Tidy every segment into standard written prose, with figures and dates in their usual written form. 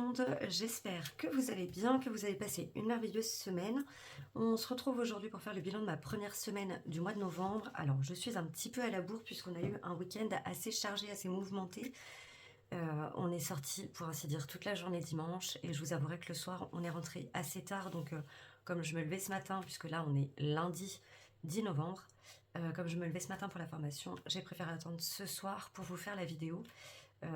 monde, j'espère que vous allez bien, que vous avez passé une merveilleuse semaine. On se retrouve aujourd'hui pour faire le bilan de ma première semaine du mois de novembre. Alors je suis un petit peu à la bourre puisqu'on a eu un week-end assez chargé, assez mouvementé. On est sorti pour ainsi dire toute la journée dimanche et je vous avouerai que le soir on est rentré assez tard. Donc comme je me levais ce matin, puisque là on est lundi 10 novembre, comme je me levais ce matin pour la formation, j'ai préféré attendre ce soir pour vous faire la vidéo.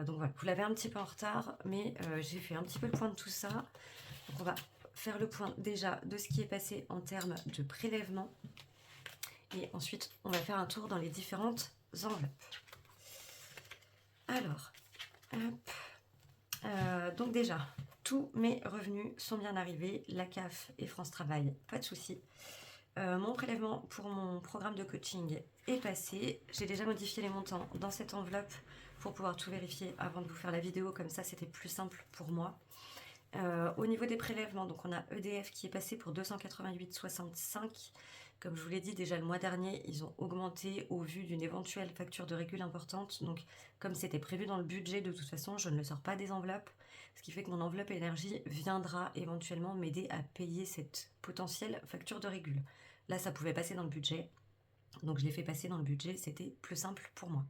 Donc voilà, vous l'avez un petit peu en retard, mais j'ai fait un petit peu le point de tout ça. Donc on va faire le point déjà de ce qui est passé en termes de prélèvement. Et ensuite, on va faire un tour dans les différentes enveloppes. Alors, hop. Donc déjà, tous mes revenus sont bien arrivés. La CAF et France Travail, pas de souci. Mon prélèvement pour mon programme de coaching est passé. J'ai déjà modifié les montants dans cette enveloppe pour pouvoir tout vérifier avant de vous faire la vidéo, comme ça c'était plus simple pour moi. Au niveau des prélèvements, donc on a EDF qui est passé pour 288,65. Comme je vous l'ai dit déjà le mois dernier, ils ont augmenté au vu d'une éventuelle facture de régule importante. Donc comme c'était prévu dans le budget, de toute façon je ne le sors pas des enveloppes, ce qui fait que mon enveloppe énergie viendra éventuellement m'aider à payer cette potentielle facture de régule. Là ça pouvait passer dans le budget, donc je l'ai fait passer dans le budget, c'était plus simple pour moi.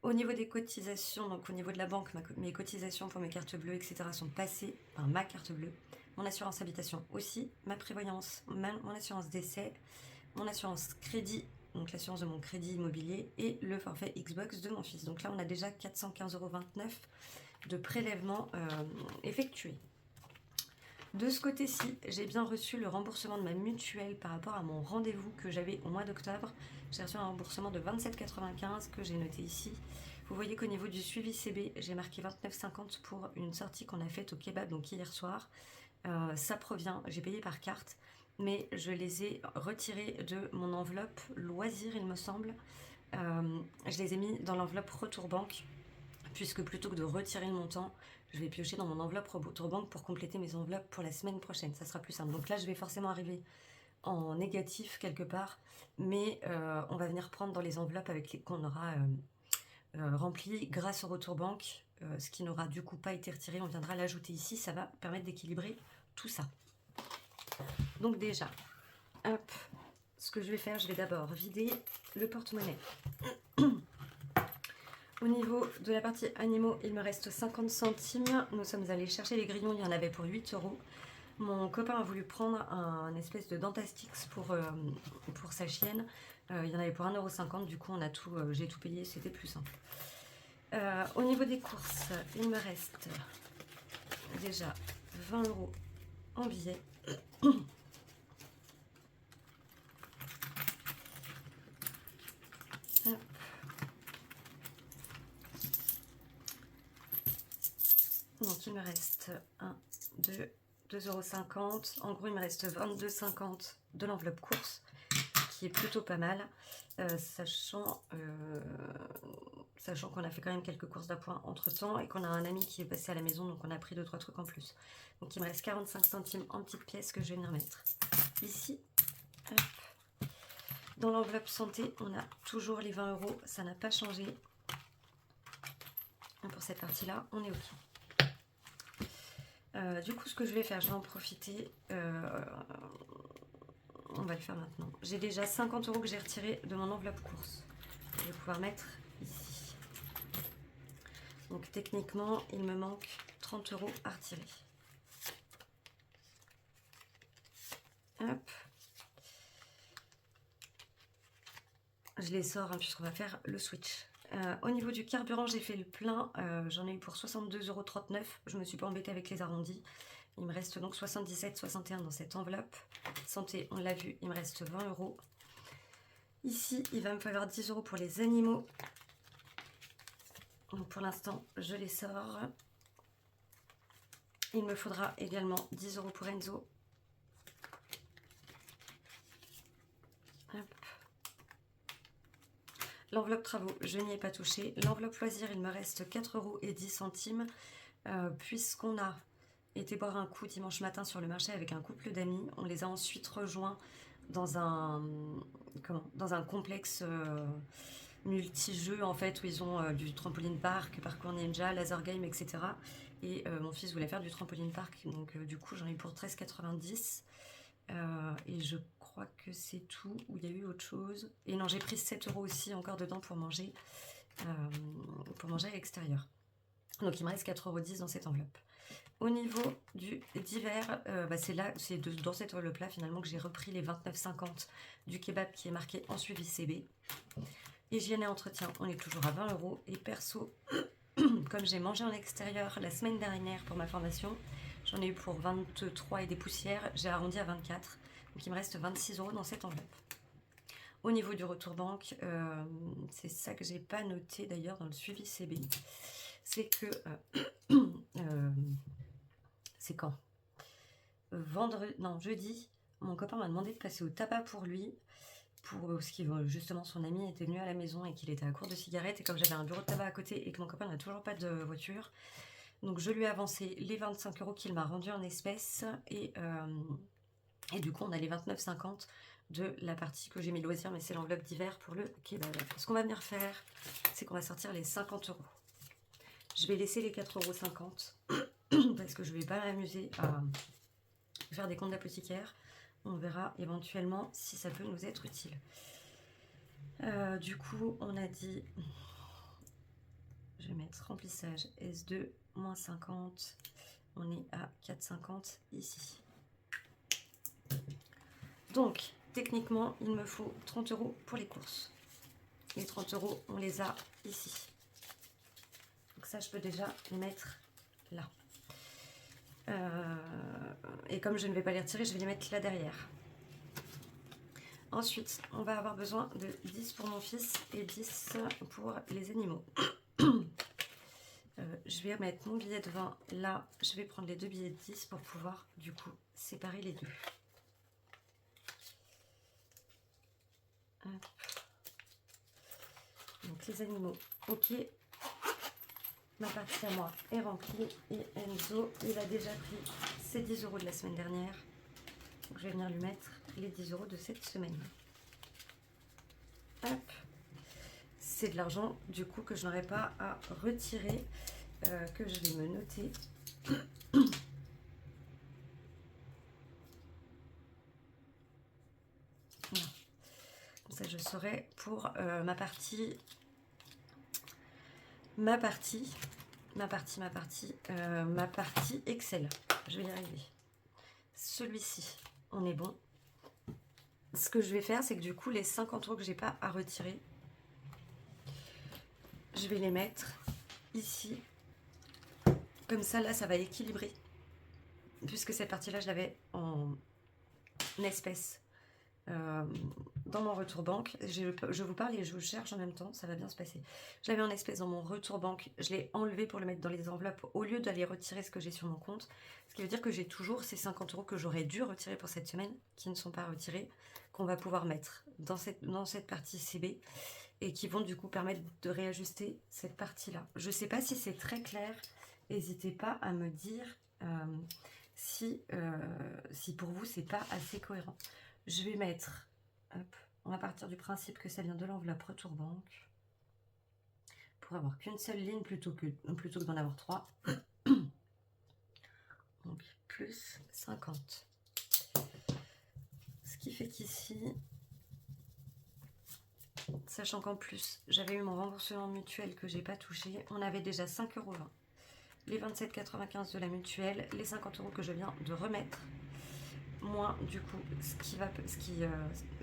Au niveau des cotisations, donc au niveau de la banque, mes cotisations pour mes cartes bleues, etc. sont passées, enfin ma carte bleue, mon assurance habitation aussi, ma prévoyance, mon assurance décès, mon assurance crédit, donc l'assurance de mon crédit immobilier et le forfait Xbox de mon fils. Donc là on a déjà 415,29 € de prélèvement effectués. De ce côté-ci, j'ai bien reçu le remboursement de ma mutuelle par rapport à mon rendez-vous que j'avais au mois d'octobre. J'ai reçu un remboursement de 27,95 € que j'ai noté ici. Vous voyez qu'au niveau du suivi CB, j'ai marqué 29,50 € pour une sortie qu'on a faite au kebab, donc hier soir. Ça provient, j'ai payé par carte, mais je les ai retirés de mon enveloppe loisir, il me semble. Je les ai mis dans l'enveloppe retour banque, puisque plutôt que de retirer le montant, je vais piocher dans mon enveloppe retour banque pour compléter mes enveloppes pour la semaine prochaine. Ça sera plus simple. Donc là, je vais forcément arriver en négatif quelque part, mais on va venir prendre dans les enveloppes qu'on aura remplies grâce au retour banque, ce qui n'aura du coup pas été retiré. On viendra l'ajouter ici. Ça va permettre d'équilibrer tout ça. Donc déjà, hop, ce que je vais faire, je vais d'abord vider le porte-monnaie. Au niveau de la partie animaux, il me reste 50 centimes. Nous sommes allés chercher les grillons, il y en avait pour 8 €. Mon copain a voulu prendre un espèce de Dentastix pour sa chienne. Il y en avait pour 1,50 €, du coup j'ai tout payé, c'était plus simple. Au niveau des courses, il me reste déjà 20 € en billets. Hop. Donc il me reste 2,50 €. En gros, il me reste 22,50 € de l'enveloppe course, qui est plutôt pas mal, sachant qu'on a fait quand même quelques courses d'appoint entre temps et qu'on a un ami qui est passé à la maison, donc on a pris 2-3 trucs en plus. Donc il me reste 45 centimes en petites pièces que je vais venir mettre ici. Hop. Dans l'enveloppe santé, on a toujours les 20 €, ça n'a pas changé. Et pour cette partie-là, on est OK. Du coup, ce que je vais faire, je vais en profiter. On va le faire maintenant. J'ai déjà 50 € que j'ai retiré de mon enveloppe course. Je vais pouvoir mettre ici. Donc techniquement, il me manque 30 € à retirer. Hop. Je les sors puisqu'on va faire le switch. Au niveau du carburant, j'ai fait le plein. J'en ai eu pour 62,39 €. Je ne me suis pas embêtée avec les arrondis. Il me reste donc 77,61 € dans cette enveloppe. Santé, on l'a vu, il me reste 20 €. Ici, il va me falloir 10 € pour les animaux. Donc pour l'instant, je les sors. Il me faudra également 10 € pour Enzo. Hop. L'enveloppe travaux, je n'y ai pas touché. L'enveloppe loisir, il me reste 4,10 €. Puisqu'on a été boire un coup dimanche matin sur le marché avec un couple d'amis, on les a ensuite rejoints dans un complexe multi-jeux en fait où ils ont du trampoline park, parcours ninja, laser game, etc. Et mon fils voulait faire du trampoline park, donc du coup j'en ai eu pour 13,90 et je crois que c'est tout, ou il y a eu autre chose. Et non, j'ai pris 7 € aussi encore dedans pour manger à l'extérieur. Donc il me reste 4,10 € dans cette enveloppe. Au niveau du divers, c'est dans cette enveloppe-là finalement que j'ai repris les 29,50 du kebab qui est marqué en suivi CB. Hygiène et entretien, on est toujours à 20 €. Et perso, comme j'ai mangé en extérieur la semaine dernière pour ma formation, j'en ai eu pour 23 et des poussières, j'ai arrondi à 24. Donc il me reste 26 € dans cette enveloppe. Au niveau du retour banque, c'est ça que j'ai pas noté d'ailleurs dans le suivi CB. C'est que c'est quand jeudi, mon copain m'a demandé de passer au tabac pour lui, parce que justement son ami était venu à la maison et qu'il était à court de cigarettes, et comme j'avais un bureau de tabac à côté et que mon copain n'a toujours pas de voiture, donc je lui ai avancé les 25 € qu'il m'a rendu en espèces, et du coup on a les 29,50 de la partie que j'ai mis loisir, mais c'est l'enveloppe d'hiver pour le kebab. Ce qu'on va venir faire, c'est qu'on va sortir les 50 €. Je vais laisser les 4,50 € parce que je ne vais pas m'amuser à faire des comptes d'apothicaire. On verra éventuellement si ça peut nous être utile. Du coup, on a dit, je vais mettre remplissage S2, moins 50. On est à 4,50 ici. Donc, techniquement, il me faut 30 € pour les courses. Les 30 €, on les a ici. Donc ça, je peux déjà les mettre là. Et comme je ne vais pas les retirer, je vais les mettre là derrière. Ensuite, on va avoir besoin de 10 pour mon fils et 10 pour les animaux. Je vais mettre mon billet de 20 là. Je vais prendre les deux billets de 10 pour pouvoir du coup séparer les deux. Hop. Donc les animaux, ok. Ma partie à moi est remplie et Enzo, il a déjà pris ses 10 € de la semaine dernière. Donc je vais venir lui mettre les 10 € de cette semaine. Hop. C'est de l'argent du coup que je n'aurai pas à retirer, que je vais me noter. Voilà. Comme ça je saurai pour ma partie Excel. Je vais y arriver. Celui-ci, on est bon. Ce que je vais faire, c'est que du coup, les 50 € que j'ai pas à retirer, je vais les mettre ici. Comme ça, là, ça va équilibrer. Puisque cette partie-là, je l'avais en espèces dans mon retour banque. Je vous parle et je vous cherche en même temps, ça va bien se passer. Je l'avais en espèces dans mon retour banque, je l'ai enlevé pour le mettre dans les enveloppes au lieu d'aller retirer ce que j'ai sur mon compte. Ce qui veut dire que j'ai toujours ces 50 € que j'aurais dû retirer pour cette semaine, qui ne sont pas retirés, qu'on va pouvoir mettre dans cette partie CB et qui vont du coup permettre de réajuster cette partie-là. Je ne sais pas si c'est très clair, n'hésitez pas à me dire si pour vous c'est pas assez cohérent. Je vais mettre, hop, on va partir du principe que ça vient de l'enveloppe retour banque pour avoir qu'une seule ligne plutôt que d'en avoir 3. Donc plus 50. Ce qui fait qu'ici, sachant qu'en plus j'avais eu mon remboursement mutuel que j'ai pas touché, on avait déjà 5,20 €. Les 27,95 de la mutuelle, les 50 € que je viens de remettre, moins du coup ce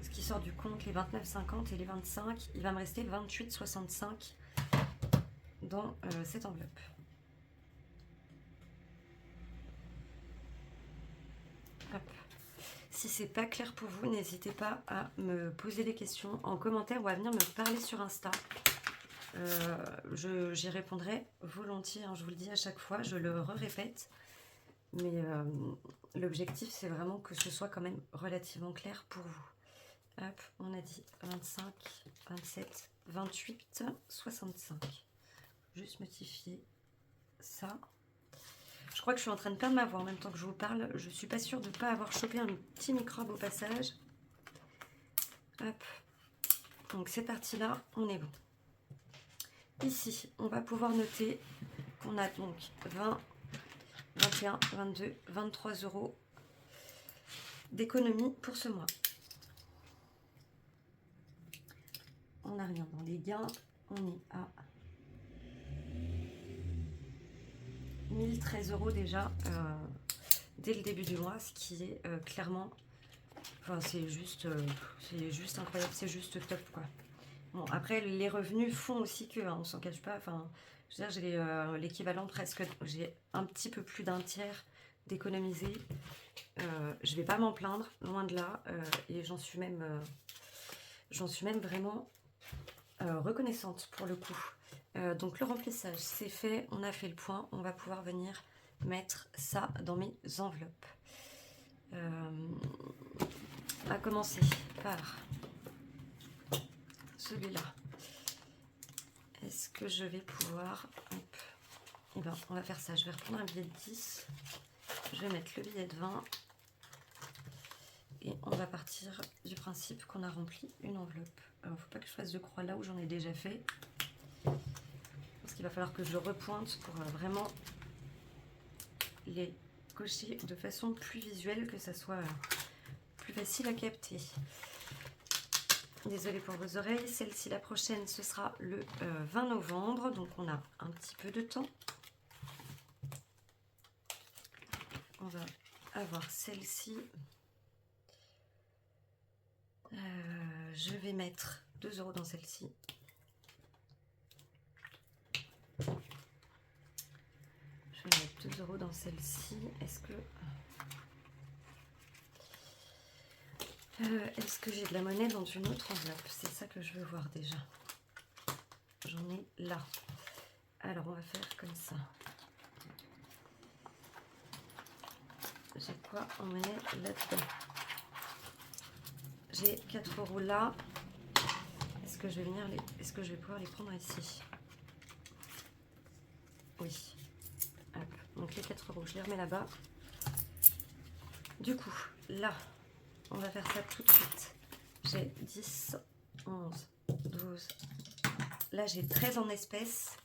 qui sort du compte, les 29,50 et les 25, il va me rester 28,65 dans cette enveloppe. Hop. Si c'est pas clair pour vous, n'hésitez pas à me poser des questions en commentaire ou à venir me parler sur Insta. J'y répondrai volontiers, hein, je vous le dis à chaque fois, je le répète. Mais l'objectif, c'est vraiment que ce soit quand même relativement clair pour vous. Hop, on a dit 25, 27, 28, 65. Juste modifier ça. Je crois que je suis en train de perdre ma voix en même temps que je vous parle. Je suis pas sûre de ne pas avoir chopé un petit microbe au passage. Hop. Donc cette partie-là, on est bon. ici, on va pouvoir noter qu'on a donc 20, 21, 22, 23 euros d'économie pour ce mois. On n'a rien dans les gains, on est à 1013 euros déjà dès le début du mois, ce qui est clairement, enfin c'est juste incroyable, c'est juste top quoi. Bon, après les revenus font aussi que, hein, on s'en cache pas, enfin je veux dire j'ai l'équivalent presque, j'ai un petit peu plus d'un tiers d'économiser. Je vais pas m'en plaindre, loin de là, et j'en suis même vraiment reconnaissante pour le coup. Donc le remplissage c'est fait, on a fait le point, on va pouvoir venir mettre ça dans mes enveloppes. À commencer par celui-là. Est-ce que je vais pouvoir... Hop. Eh ben, on va faire ça, je vais reprendre un billet de 10, je vais mettre le billet de 20 et on va partir du principe qu'on a rempli une enveloppe. Alors, faut pas que je fasse de croix là où j'en ai déjà fait. Parce qu'il va falloir que je repointe pour vraiment les cocher de façon plus visuelle, que ça soit plus facile à capter. Désolée pour vos oreilles. Celle-ci, la prochaine, ce sera le 20 novembre. Donc, on a un petit peu de temps. On va avoir celle-ci. Je vais mettre 2 € dans celle-ci. Je vais mettre 2 € dans celle-ci. Est-ce que j'ai de la monnaie dans une autre enveloppe? C'est ça que je veux voir déjà. J'en ai là. Alors, on va faire comme ça. J'ai quoi en monnaie là-dedans? J'ai 4 € là. Est-ce que je vais pouvoir les prendre ici? Oui. Hop. Donc les 4 €, je les remets là-bas. Du coup, là, on va faire ça tout de suite. J'ai 10, 11, 12. Là, j'ai 13 en espèces,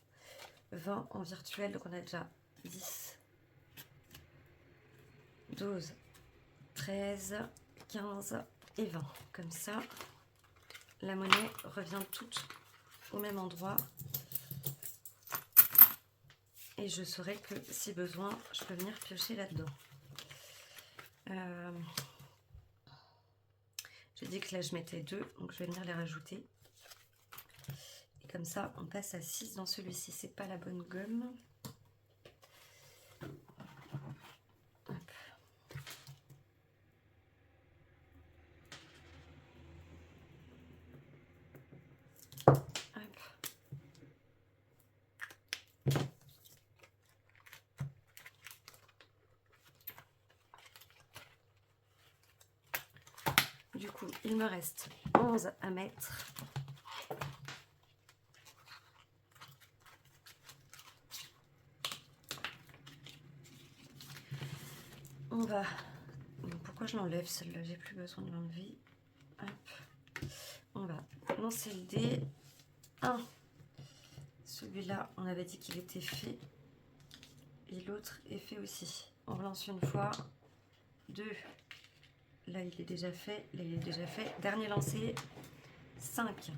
20 en virtuel. Donc on a déjà 10, 12, 13, 15 et 20. Comme ça, la monnaie revient toute au même endroit. Et je saurai que si besoin, je peux venir piocher là-dedans. J'ai dit que là, je mettais 2, donc je vais venir les rajouter. Et comme ça, on passe à 6 dans celui-ci. C'est pas la bonne gomme. Hop. Hop. Du coup, il me reste 11 à mettre. On va... Pourquoi je l'enlève celle-là? J'ai plus besoin de l'enlever. Hop. On va lancer le dé. 1. Celui-là, on avait dit qu'il était fait. Et l'autre est fait aussi. On relance une fois. 2. Là, il est déjà fait. Là, il est déjà fait. Dernier lancé. 5.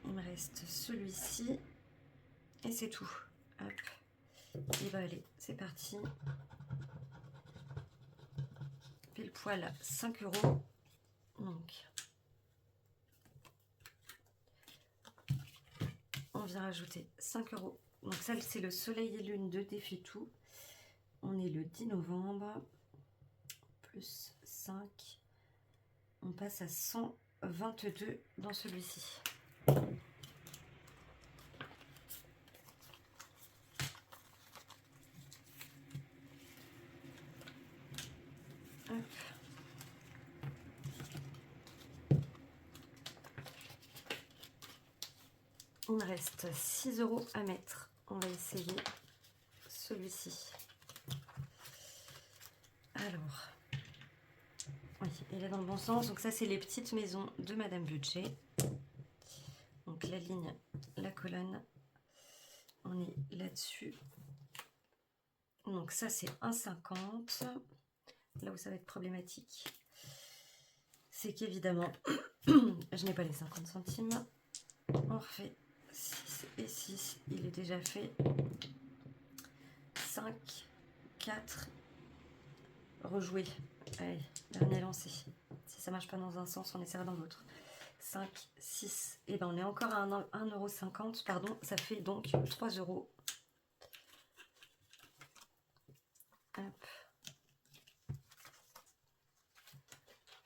Il me reste celui-ci. Et c'est tout. Hop. Et bah allez, c'est parti. Pile poil 5 €. Donc, on vient rajouter 5 €. Donc ça, c'est le soleil et lune de Défi Tout. On est le 10 novembre. Plus 5. On passe à 122 dans celui-ci. Il me reste 6 € à mettre. On va essayer celui-ci. Alors, oui, il est dans le bon sens. Donc ça, c'est les petites maisons de Madame Budget. Donc la ligne, la colonne, on est là-dessus. Donc ça c'est 1,50. Là où ça va être problématique, c'est qu'évidemment, je n'ai pas les 50 centimes. On refait 6 et 6. Il est déjà fait. 5, 4. Rejouer. Allez, dernier lancé. Si ça marche pas dans un sens, on essaiera dans l'autre. 5, 6. Et ben on est encore à 1,50 €. Pardon, ça fait donc 3 €. Hop.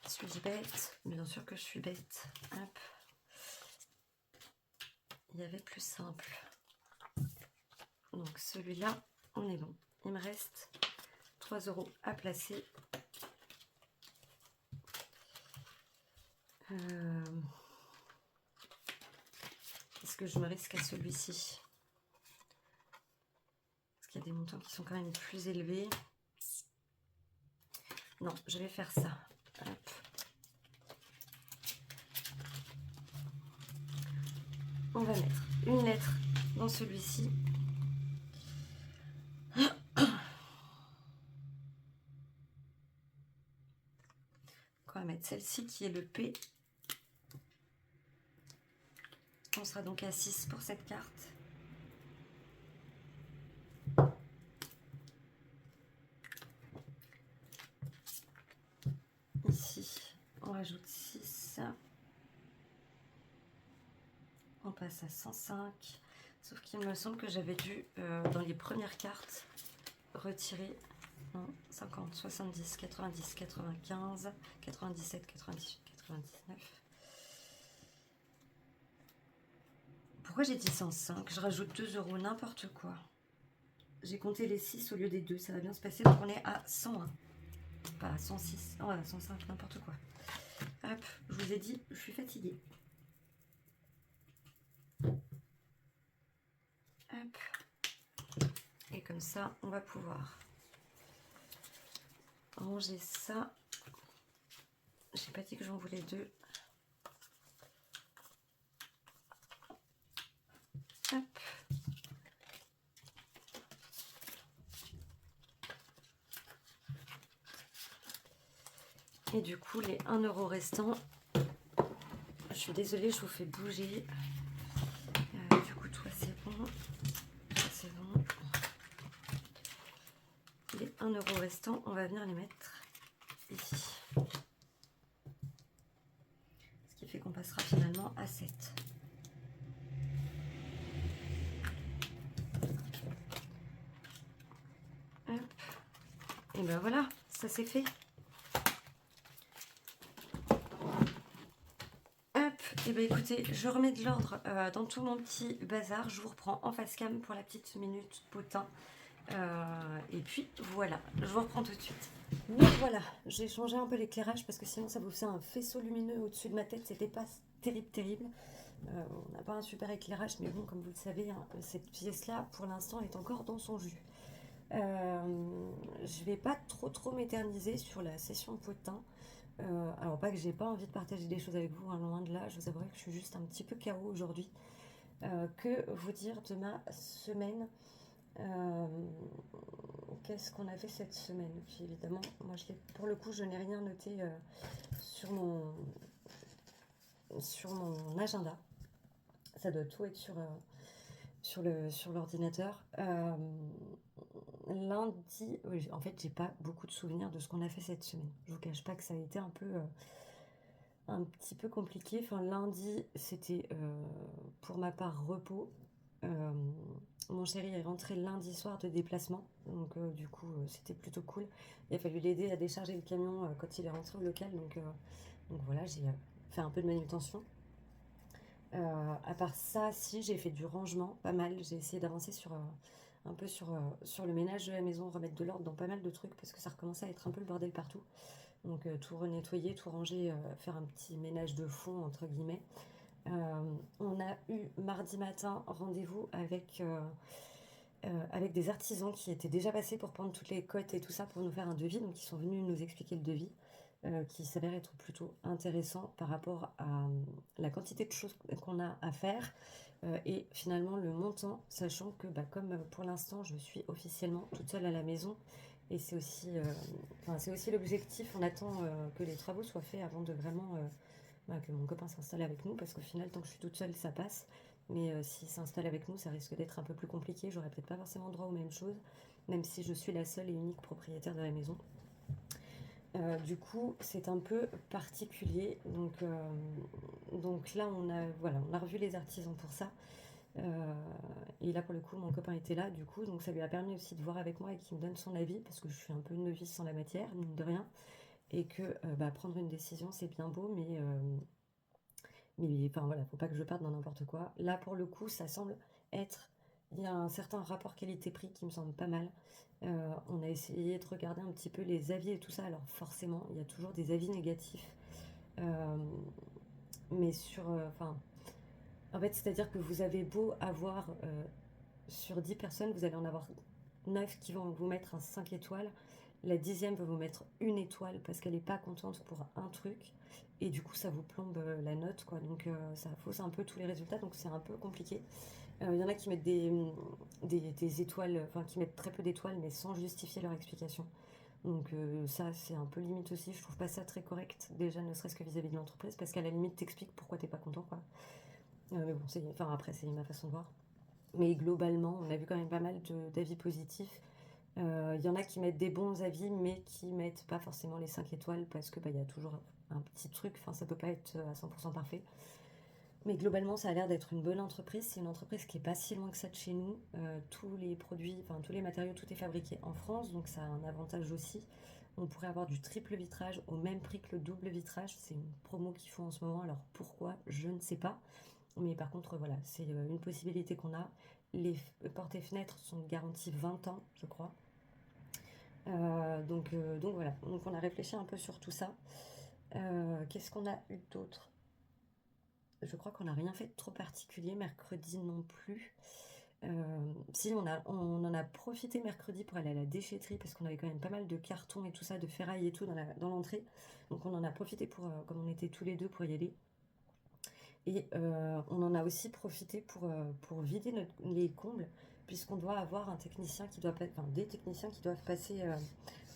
Suis-je bête? Bien sûr que je suis bête. Hop. Il y avait plus simple. Donc celui-là, on est bon. Il me reste 3 € à placer. Est-ce que je me risque à celui-ci? Parce qu'il y a des montants qui sont quand même plus élevés. Non, je vais faire ça. Hop. On va mettre une lettre dans celui-ci. On va mettre celle-ci qui est le P. On sera donc à 6 pour cette carte. Ici, on rajoute 6. On passe à 105. Sauf qu'il me semble que j'avais dû, dans les premières cartes, retirer 50, 70, 90, 95, 97, 98, 99. Pourquoi j'ai dit 105? Je rajoute 2 € n'importe quoi. J'ai compté les 6 au lieu des 2. Ça va bien se passer. Donc on est à 101. Pas à 106. Oh, à 105, n'importe quoi. Hop, je vous ai dit, je suis fatiguée. Hop. Et comme ça, on va pouvoir ranger ça. J'ai pas dit que j'en voulais 2. Hop. Et du coup, les 1 € restants, je suis désolée, je vous fais bouger. Du coup, toi, c'est bon. Toi, c'est bon. Les 1 € restants, on va venir les mettre ici. Ce qui fait qu'on passera finalement à 7. Hop. Et ben voilà, ça c'est fait. Et bien écoutez, je remets de l'ordre dans tout mon petit bazar. Je vous reprends en face cam pour la petite minute potin. Et puis voilà, je vous reprends tout de suite. Donc voilà, j'ai changé un peu l'éclairage parce que sinon ça vous faisait un faisceau lumineux au-dessus de ma tête. C'était pas terrible. On n'a pas un super éclairage, mais bon, comme vous le savez, hein, cette pièce-là, pour l'instant, est encore dans son jus. Je vais pas trop m'éterniser sur la session potin. Alors pas que j'ai pas envie de partager des choses avec vous, hein, loin de là, je vous avouerai que je suis juste un petit peu KO aujourd'hui. Que vous dire de ma semaine? Qu'est-ce qu'on a fait cette semaine? Puis évidemment, moi pour le coup, je n'ai rien noté sur mon agenda. Ça doit tout être sur l'ordinateur. Lundi, oui, en fait, j'ai pas beaucoup de souvenirs de ce qu'on a fait cette semaine. Je vous cache pas que ça a été un petit peu compliqué. Enfin, lundi, c'était pour ma part repos. Mon chéri est rentré lundi soir de déplacement, donc du coup c'était plutôt cool. Il a fallu l'aider à décharger le camion quand il est rentré au local, donc voilà, j'ai fait un peu de manutention. À part ça, si j'ai fait du rangement, pas mal. J'ai essayé d'avancer un peu sur le ménage de la maison, remettre de l'ordre dans pas mal de trucs parce que ça recommençait à être un peu le bordel partout. Donc tout renettoyer, tout ranger, faire un petit ménage de fond entre guillemets. On a eu mardi matin rendez-vous avec des artisans qui étaient déjà passés pour prendre toutes les cotes et tout ça pour nous faire un devis. Donc ils sont venus nous expliquer le devis qui s'avère être plutôt intéressant par rapport à la quantité de choses qu'on a à faire. et finalement le montant, sachant que comme pour l'instant je suis officiellement toute seule à la maison, et c'est aussi l'objectif, on attend que les travaux soient faits avant de vraiment que mon copain s'installe avec nous, parce qu'au final tant que je suis toute seule ça passe, mais s'il s'installe avec nous ça risque d'être un peu plus compliqué, j'aurai peut-être pas forcément droit aux mêmes choses, même si je suis la seule et unique propriétaire de la maison. Du coup, c'est un peu particulier. Donc là, on a revu les artisans pour ça. Et là, pour le coup, mon copain était là, du coup, donc ça lui a permis aussi de voir avec moi et qu'il me donne son avis, parce que je suis un peu une novice en la matière, mine de rien. Et que prendre une décision, c'est bien beau, mais enfin voilà, faut pas que je parte dans n'importe quoi. Là, pour le coup, ça semble être. Il y a un certain rapport qualité-prix qui me semble pas mal. On a essayé de regarder un petit peu les avis et tout ça. Alors forcément, il y a toujours des avis négatifs. Euh, mais enfin, en fait, c'est-à-dire que vous avez beau avoir sur 10 personnes, vous allez en avoir 9 qui vont vous mettre un 5 étoiles. La 10e va vous mettre une étoile parce qu'elle n'est pas contente pour un truc. Et du coup, ça vous plombe la note, quoi. Donc, ça fausse un peu tous les résultats. Donc, c'est un peu compliqué. Il y en a qui mettent des étoiles, enfin, qui mettent très peu d'étoiles, mais sans justifier leur explication. Donc, ça, c'est un peu limite aussi. Je trouve pas ça très correct, déjà, ne serait-ce que vis-à-vis de l'entreprise, parce qu'à la limite, t'expliques pourquoi t'es pas content, quoi. Mais bon, après, c'est ma façon de voir. Mais globalement, on a vu quand même pas mal d'avis positifs. Il y en a qui mettent des bons avis, mais qui mettent pas forcément les 5 étoiles parce que il y a toujours un petit truc. Enfin, ça peut pas être à 100% parfait. Mais globalement, ça a l'air d'être une bonne entreprise. C'est une entreprise qui est pas si loin que ça de chez nous. Tous les produits, enfin tous les matériaux, tout est fabriqué en France, donc ça a un avantage aussi. On pourrait avoir du triple vitrage au même prix que le double vitrage. C'est une promo qu'ils font en ce moment. Alors pourquoi, je ne sais pas. Mais par contre, voilà, c'est une possibilité qu'on a. Les portes et fenêtres sont garanties 20 ans, je crois. Donc voilà, donc on a réfléchi un peu sur tout ça. Qu'est-ce qu'on a eu d'autre? Je crois qu'on n'a rien fait de trop particulier mercredi non plus. Si on en a profité mercredi pour aller à la déchetterie parce qu'on avait quand même pas mal de cartons et tout ça, de ferraille et tout dans l'entrée. Donc on en a profité comme on était tous les deux pour y aller. Et on en a aussi profité pour vider les combles, puisqu'on doit avoir un technicien enfin des techniciens qui doivent passer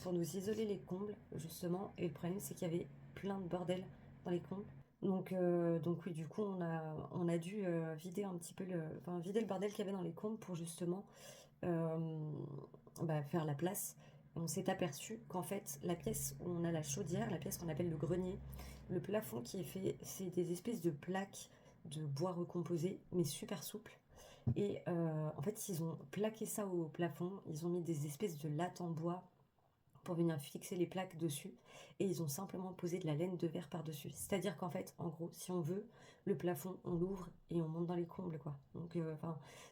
pour nous isoler les combles, justement. Et le problème, c'est qu'il y avait plein de bordel dans les combles. Donc oui, du coup, on a dû vider un petit peu vider le bordel qu'il y avait dans les combles pour justement euh, faire la place. On s'est aperçu qu'en fait, la pièce où on a la chaudière, la pièce qu'on appelle le grenier, le plafond qui est fait, c'est des espèces de plaques de bois recomposé, mais super souples. Et en fait, ils ont plaqué ça au plafond, ils ont mis des espèces de lattes en bois pour venir fixer les plaques dessus, et ils ont simplement posé de la laine de verre par-dessus. C'est-à-dire qu'en fait, en gros, si on veut, le plafond, on l'ouvre et on monte dans les combles, quoi. Donc,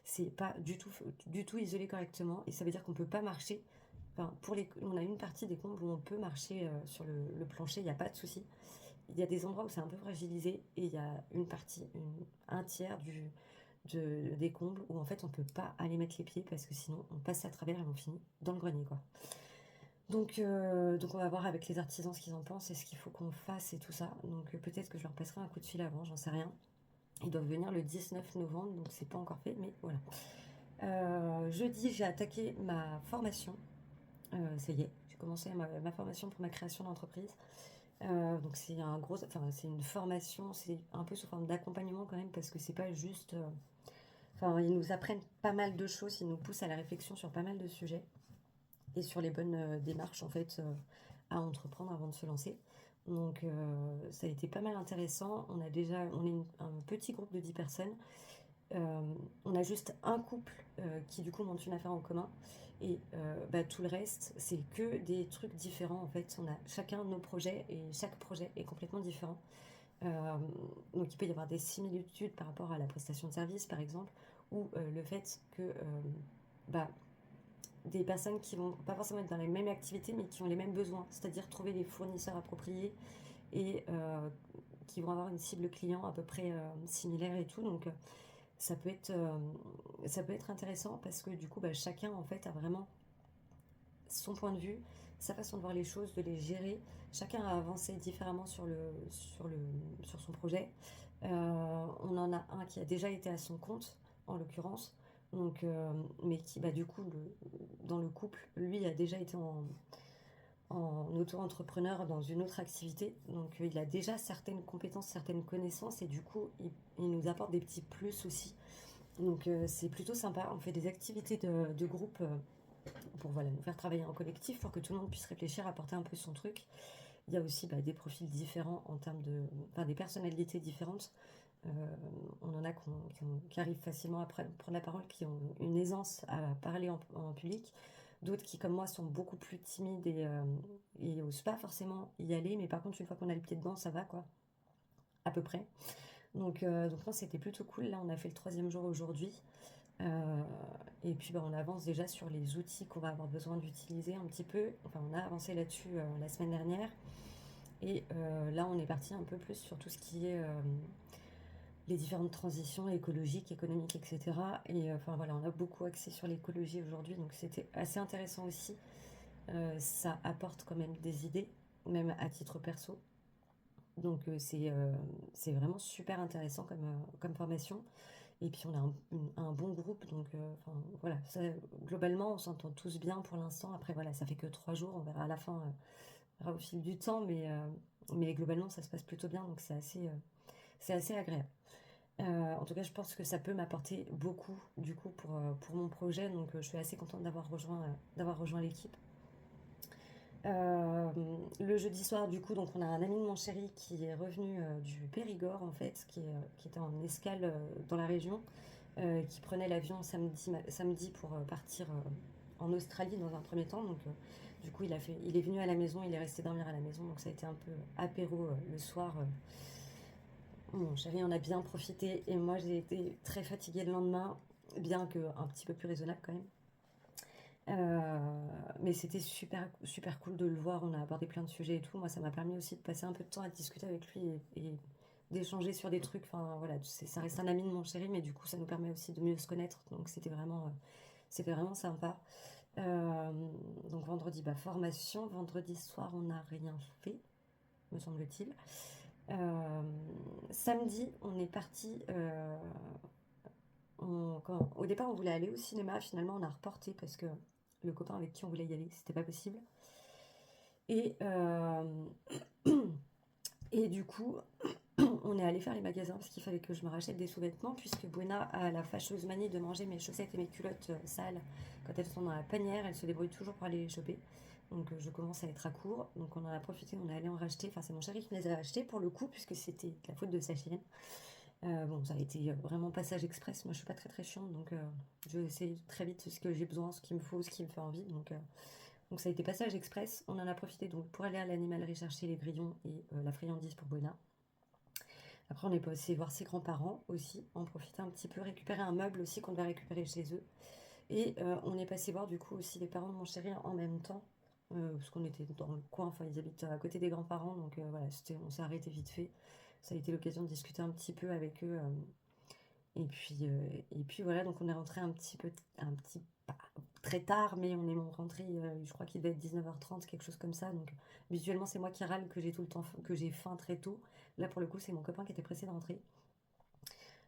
c'est pas du tout isolé correctement, et ça veut dire qu'on peut pas marcher. On a une partie des combles où on peut marcher sur le plancher, il n'y a pas de souci. Il y a des endroits où c'est un peu fragilisé, et il y a un tiers des combles où en fait on peut pas aller mettre les pieds parce que sinon on passe à travers et on finit dans le grenier, quoi. Donc on va voir avec les artisans ce qu'ils en pensent et ce qu'il faut qu'on fasse et tout ça. Donc peut-être que je leur passerai un coup de fil avant, j'en sais rien. Ils doivent venir le 19 novembre, donc c'est pas encore fait, mais voilà. Jeudi, j'ai attaqué ma formation. Ça y est, j'ai commencé ma formation pour ma création d'entreprise. Donc c'est une formation, c'est un peu sous forme d'accompagnement quand même, parce que c'est pas juste. Ils nous apprennent pas mal de choses, ils nous poussent à la réflexion sur pas mal de sujets et sur les bonnes démarches en fait à entreprendre avant de se lancer. Donc ça a été pas mal intéressant. On est un petit groupe de 10 personnes. On a juste un couple qui du coup monte une affaire en commun, et tout le reste c'est que des trucs différents en fait. On a chacun nos projets et chaque projet est complètement différent. Donc il peut y avoir des similitudes par rapport à la prestation de service par exemple, ou le fait que des personnes qui vont pas forcément être dans les mêmes activités mais qui ont les mêmes besoins, c'est-à-dire trouver des fournisseurs appropriés et qui vont avoir une cible client à peu près similaire et tout. Donc ça peut être intéressant parce que du coup chacun en fait a vraiment son point de vue, sa façon de voir les choses, de les gérer. Chacun a avancé différemment sur son projet. On en a un qui a déjà été à son compte, en l'occurrence, donc, mais qui, bah, du coup, dans le couple, lui a déjà été en auto-entrepreneur dans une autre activité. Donc, il a déjà certaines compétences, certaines connaissances, et du coup, il nous apporte des petits plus aussi. Donc, c'est plutôt sympa. On fait des activités de groupe pour voilà, nous faire travailler en collectif, pour que tout le monde puisse réfléchir, apporter un peu son truc. Il y a aussi des profils différents en termes enfin, des personnalités différentes. Euh, on en a qui arrivent facilement à prendre la parole, qui ont une aisance à parler en public. D'autres qui, comme moi, sont beaucoup plus timides et osent pas forcément y aller. Mais par contre, une fois qu'on a le pied dedans, ça va, quoi, à peu près. Donc non, c'était plutôt cool. Là, on a fait le 3e jour aujourd'hui. Euh, et puis, on avance déjà sur les outils qu'on va avoir besoin d'utiliser un petit peu. Enfin, on a avancé là-dessus la semaine dernière. Et là, on est parti un peu plus sur tout ce qui est les différentes transitions écologiques, économiques, etc. Et enfin voilà, on a beaucoup axé sur l'écologie aujourd'hui, donc c'était assez intéressant aussi. Ça apporte quand même des idées, même à titre perso. Donc c'est vraiment super intéressant comme formation. Et puis on a un bon groupe, donc enfin, voilà, globalement on s'entend tous bien pour l'instant. Après voilà, ça fait que 3 jours, on verra à la fin, on verra au fil du temps, mais globalement ça se passe plutôt bien, donc c'est assez agréable. En tout cas, je pense que ça peut m'apporter beaucoup du coup pour mon projet, donc je suis assez contente d'avoir rejoint l'équipe. Le jeudi soir, du coup, donc on a un ami de mon chéri qui est revenu du Périgord en fait, qui était en escale dans la région, qui prenait l'avion samedi pour partir en Australie dans un premier temps. Donc du coup, il est venu à la maison, il est resté dormir à la maison, donc ça a été un peu apéro le soir. Mon chéri en a bien profité et moi j'ai été très fatiguée le lendemain, bien que un petit peu plus raisonnable quand même. Mais c'était super, super cool de le voir, on a abordé plein de sujets et tout. Moi ça m'a permis aussi de passer un peu de temps à discuter avec lui et d'échanger sur des trucs. Enfin voilà, ça reste un ami de mon chéri, mais du coup ça nous permet aussi de mieux se connaître. Donc c'était vraiment sympa. Euh, donc vendredi, formation. Vendredi soir, on n'a rien fait, me semble-t-il. Euh, Samedi, on est parti. Au départ, on voulait aller au cinéma. Finalement, on a reporté parce que le copain avec qui on voulait y aller, c'était pas possible. Et, et du coup, on est allé faire les magasins parce qu'il fallait que je me rachète des sous-vêtements, puisque Buena a la fâcheuse manie de manger mes chaussettes et mes culottes sales quand elles sont dans la panière. Elle se débrouille toujours pour aller les choper. Donc je commence à être à court. Donc on en a profité, on est allé en racheter. Enfin, c'est mon chéri qui me les a achetés pour le coup, puisque c'était de la faute de sa chienne. Bon, ça a été vraiment passage express. Moi, je suis pas très très chiante, donc je sais très vite ce que j'ai besoin, ce qu'il me faut, ce qui me fait envie. Donc ça a été passage express. On en a profité donc pour aller à l'animalerie chercher les grillons et la friandise pour Buena. Après, on est passé voir ses grands-parents aussi, en profiter un petit peu, récupérer un meuble aussi qu'on devait récupérer chez eux. Et on est passé voir du coup aussi les parents de mon chéri en même temps, parce qu'on était dans le coin, enfin ils habitent à côté des grands-parents, donc voilà, on s'est arrêté vite fait. Ça a été l'occasion de discuter un petit peu avec eux. Et puis voilà, donc on est rentré pas très tard, mais on est rentré, je crois qu'il devait être 19h30, quelque chose comme ça. Donc visuellement, c'est moi qui râle que j'ai tout le temps, que j'ai faim très tôt. Là, pour le coup, c'est mon copain qui était pressé de rentrer.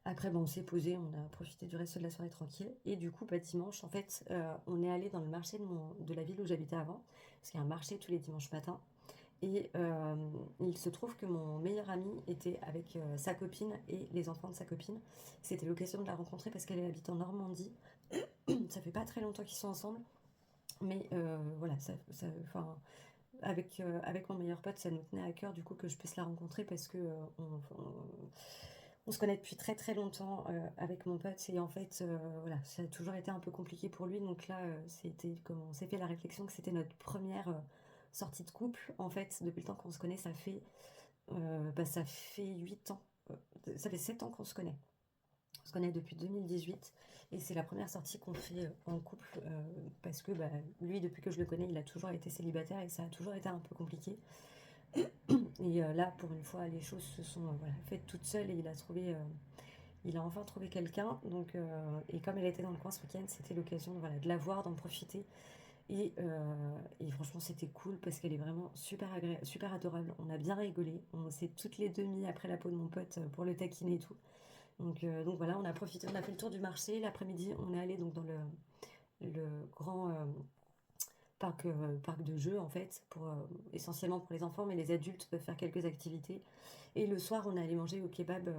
Après, on s'est posé, on a profité du reste de la soirée tranquille. Et du coup, dimanche, en fait, on est allé dans le marché de la ville où j'habitais avant, parce qu'il y a un marché tous les dimanches matins. Et il se trouve que mon meilleur ami était avec sa copine et les enfants de sa copine. C'était l'occasion de la rencontrer parce qu'elle habite en Normandie. Ça fait pas très longtemps qu'ils sont ensemble. Mais voilà, enfin, avec mon meilleur pote, ça nous tenait à cœur du coup que je puisse la rencontrer parce que on se connaît depuis très très longtemps avec mon pote et en fait voilà, ça a toujours été un peu compliqué pour lui. Donc là, on s'est fait la réflexion que c'était notre première sortie de couple. En fait, depuis le temps qu'on se connaît, ça fait 8 ans. Ça fait 7 ans qu'on se connaît. On se connaît depuis 2018 et c'est la première sortie qu'on fait en couple parce que lui, depuis que je le connais, il a toujours été célibataire et ça a toujours été un peu compliqué. Et là, pour une fois, les choses se sont faites toutes seules et il a enfin trouvé quelqu'un. Donc, et comme elle était dans le coin ce week-end, c'était l'occasion de la voir, d'en profiter Et franchement, c'était cool parce qu'elle est vraiment super agréable, super adorable. On a bien rigolé. On s'est toutes les deux mis après la peau de mon pote pour le taquiner et tout. Donc voilà, on a profité, on a fait le tour du marché. L'après-midi, on est allé donc dans le grand parc de jeux en fait, essentiellement pour les enfants, mais les adultes peuvent faire quelques activités. Et le soir, on est allé manger au kebab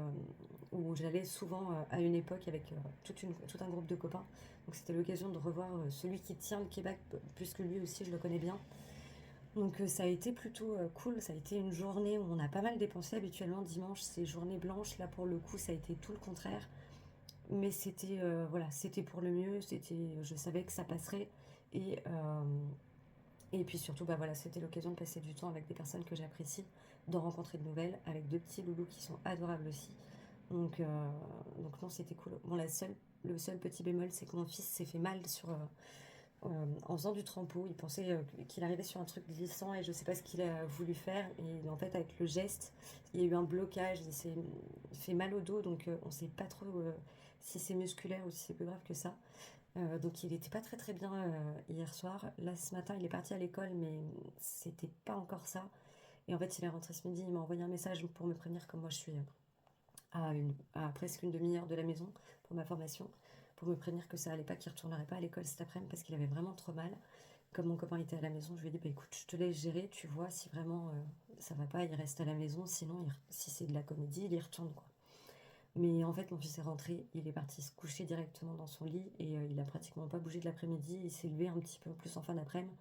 où j'allais souvent à une époque avec tout un groupe de copains. Donc c'était l'occasion de revoir celui qui tient le kebab, puisque lui aussi je le connais bien. Donc ça a été plutôt cool, ça a été une journée où on a pas mal dépensé. Habituellement dimanche c'est journée blanche, là pour le coup ça a été tout le contraire. Mais c'était voilà, c'était pour le mieux, je savais que ça passerait. Et, euh, et puis surtout, bah voilà, c'était l'occasion de passer du temps avec des personnes que j'apprécie, d'en rencontrer de nouvelles, avec deux petits loulous qui sont adorables aussi. Donc non, c'était cool. Bon, le seul petit bémol, c'est que mon fils s'est fait mal en faisant du trampo. Il pensait qu'il arrivait sur un truc glissant et je sais pas ce qu'il a voulu faire. Et en fait, avec le geste, il y a eu un blocage, il fait mal au dos, donc on sait pas trop si c'est musculaire ou si c'est plus grave que ça. Donc il n'était pas très très bien hier soir. Là ce matin il est parti à l'école mais c'était pas encore ça. Et en fait il est rentré ce midi, il m'a envoyé un message pour me prévenir comme moi je suis à presque une demi-heure de la maison pour ma formation, pour me prévenir que ça allait pas, qu'il retournerait pas à l'école cet après-midi parce qu'il avait vraiment trop mal. Comme mon copain était à la maison, je lui ai dit bah écoute je te laisse gérer, tu vois si vraiment ça va pas, il reste à la maison, sinon si c'est de la comédie il y retourne quoi. Mais en fait, mon fils est rentré, il est parti se coucher directement dans son lit et il a pratiquement pas bougé de l'après-midi. Il s'est levé un petit peu plus en fin d'après-midi.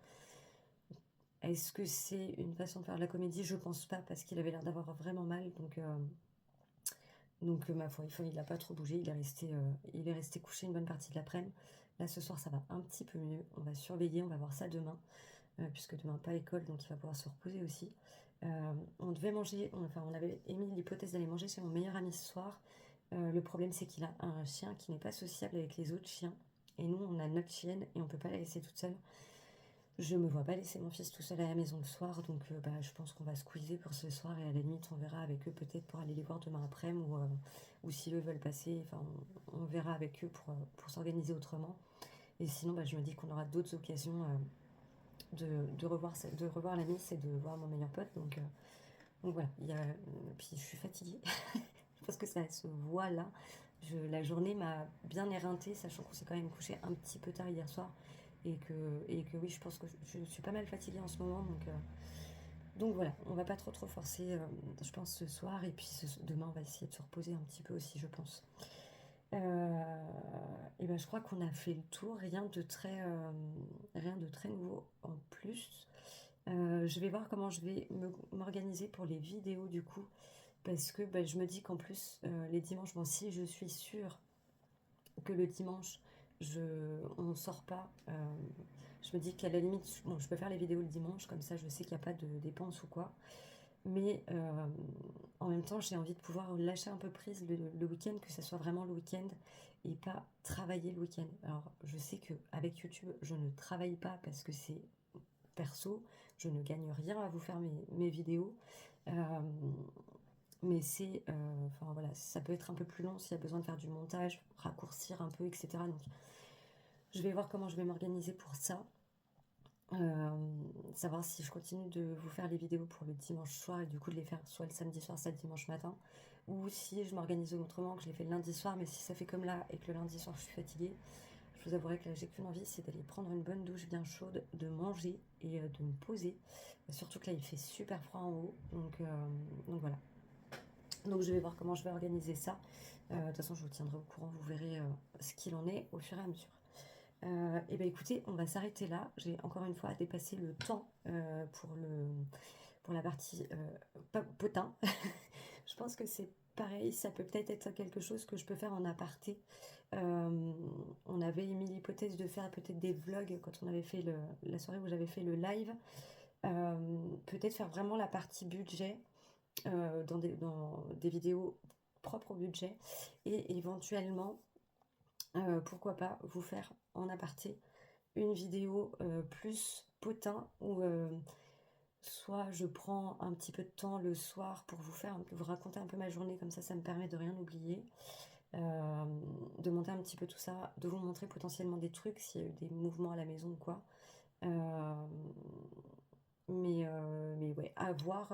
Est-ce que c'est une façon de faire de la comédie? Je pense pas parce qu'il avait l'air d'avoir vraiment mal. Ma foi, il n'a pas trop bougé. Il est resté couché une bonne partie de l'après-midi. Là, ce soir, ça va un petit peu mieux. On va surveiller, on va voir ça demain. Puisque demain, pas école, donc il va pouvoir se reposer aussi. On devait manger, enfin, on avait émis l'hypothèse d'aller manger chez mon meilleur ami ce soir. Le problème, c'est qu'il a un chien qui n'est pas sociable avec les autres chiens. Et nous, on a notre chienne et on peut pas la laisser toute seule. Je me vois pas laisser mon fils tout seul à la maison le soir, donc je pense qu'on va squeezer pour ce soir et à la limite, on verra avec eux peut-être pour aller les voir demain après-midi ou si eux veulent passer, enfin, on verra avec eux pour s'organiser autrement. Et sinon, je me dis qu'on aura d'autres occasions de revoir la Miss et de voir mon meilleur pote. Donc voilà, puis je suis fatiguée. Je pense que ça se voit là. La journée m'a bien éreintée, sachant qu'on s'est quand même couché un petit peu tard hier soir. Et que oui, je pense que je suis pas mal fatiguée en ce moment. Donc voilà, on va pas trop forcer, je pense, ce soir. Et puis demain, on va essayer de se reposer un petit peu aussi, je pense. Et je crois qu'on a fait le tour, rien de très nouveau en plus. Je vais voir comment je vais m'organiser pour les vidéos du coup, parce que je me dis qu'en plus les dimanches, bon, si je suis sûre que le dimanche on ne sort pas, je me dis qu'à la limite, bon, je peux faire les vidéos le dimanche, comme ça je sais qu'il n'y a pas de dépenses ou quoi. Mais en même temps, j'ai envie de pouvoir lâcher un peu prise le week-end, que ça soit vraiment le week-end et pas travailler le week-end. Alors, je sais qu'avec YouTube, je ne travaille pas parce que c'est perso, je ne gagne rien à vous faire mes vidéos. Mais enfin voilà, ça peut être un peu plus long s'il y a besoin de faire du montage, raccourcir un peu, etc. Donc, je vais voir comment je vais m'organiser pour ça. Savoir si je continue de vous faire les vidéos pour le dimanche soir et du coup de les faire soit le samedi soir, soit le dimanche matin, ou si je m'organise autrement, que je les fais le lundi soir, mais si ça fait comme là et que le lundi soir je suis fatiguée, je vous avouerai que là j'ai qu'une envie, c'est d'aller prendre une bonne douche bien chaude, de manger et de me poser, surtout que là il fait super froid en haut, donc voilà. Donc je vais voir comment je vais organiser ça. De toute façon je vous tiendrai au courant, vous verrez ce qu'il en est au fur et à mesure. Et bien écoutez, on va s'arrêter là. J'ai encore une fois dépassé le temps pour la partie potin. Je pense que c'est pareil, ça peut peut-être être quelque chose que je peux faire en aparté. On avait émis l'hypothèse de faire peut-être des vlogs quand on avait fait la soirée où j'avais fait le live. Peut-être faire vraiment la partie budget dans des vidéos propres au budget et éventuellement pourquoi pas vous faire en aparté une vidéo plus potin où soit je prends un petit peu de temps le soir pour vous raconter un peu ma journée, comme ça me permet de rien oublier, de monter un petit peu tout ça, de vous montrer potentiellement des trucs s'il y a eu des mouvements à la maison ou quoi, Euh, mais ouais, à voir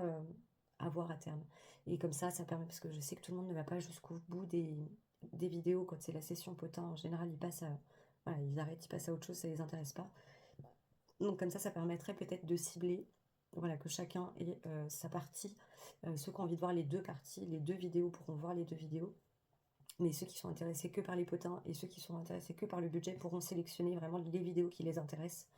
à terme. Et comme ça permet, parce que je sais que tout le monde ne va pas jusqu'au bout des vidéos quand c'est la session potin. En général, ils passent à, voilà, ils arrêtent, ils passent à autre chose, ça les intéresse pas. Donc comme ça permettrait peut-être de cibler, voilà, que chacun ait sa partie. Ceux qui ont envie de voir les deux parties, les deux vidéos pourront voir les deux vidéos. Mais ceux qui sont intéressés que par les potins et ceux qui sont intéressés que par le budget pourront sélectionner vraiment les vidéos qui les intéressent.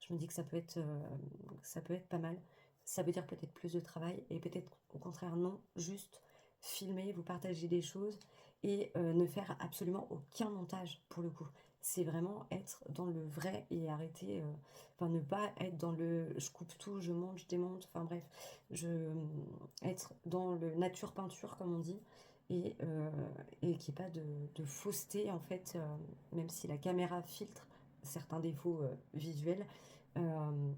Je me dis que ça peut être pas mal. Ça veut dire peut-être plus de travail et peut-être au contraire non, juste filmer, vous partager des choses et ne faire absolument aucun montage pour le coup. C'est vraiment être dans le vrai et arrêter, enfin ne pas être dans le je coupe tout, je monte, je démonte, enfin bref, être dans le nature peinture comme on dit et qu'il n'y ait pas de fausseté en fait, même si la caméra filtre certains défauts visuels, euh,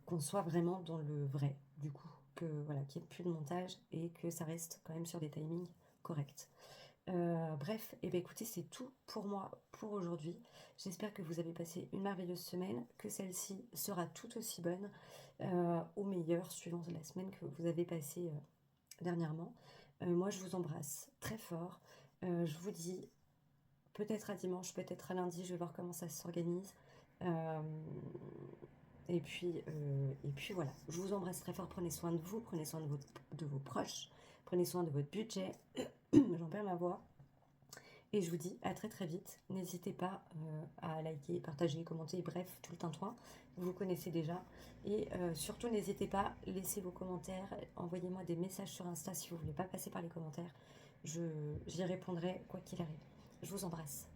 qu'on soit vraiment dans le vrai, du coup, que voilà, qu'il n'y ait plus de montage et que ça reste quand même sur des timings corrects. Bref, et ben écoutez, c'est tout pour moi pour aujourd'hui. J'espère que vous avez passé une merveilleuse semaine, que celle-ci sera tout aussi bonne, au meilleur, suivant la semaine que vous avez passée dernièrement. Moi, je vous embrasse très fort. Je vous dis peut-être à dimanche, peut-être à lundi, je vais voir comment ça s'organise. Euh, et puis voilà, je vous embrasse très fort, prenez soin de vous, prenez soin de vos proches, prenez soin de votre budget. J'en perds ma voix. Et je vous dis à très très vite. N'hésitez pas à liker, partager, commenter, bref, tout le tintouin. Vous connaissez déjà. Et surtout, n'hésitez pas, laissez vos commentaires, envoyez-moi des messages sur Insta si vous ne voulez pas passer par les commentaires. J'y répondrai quoi qu'il arrive. Je vous embrasse.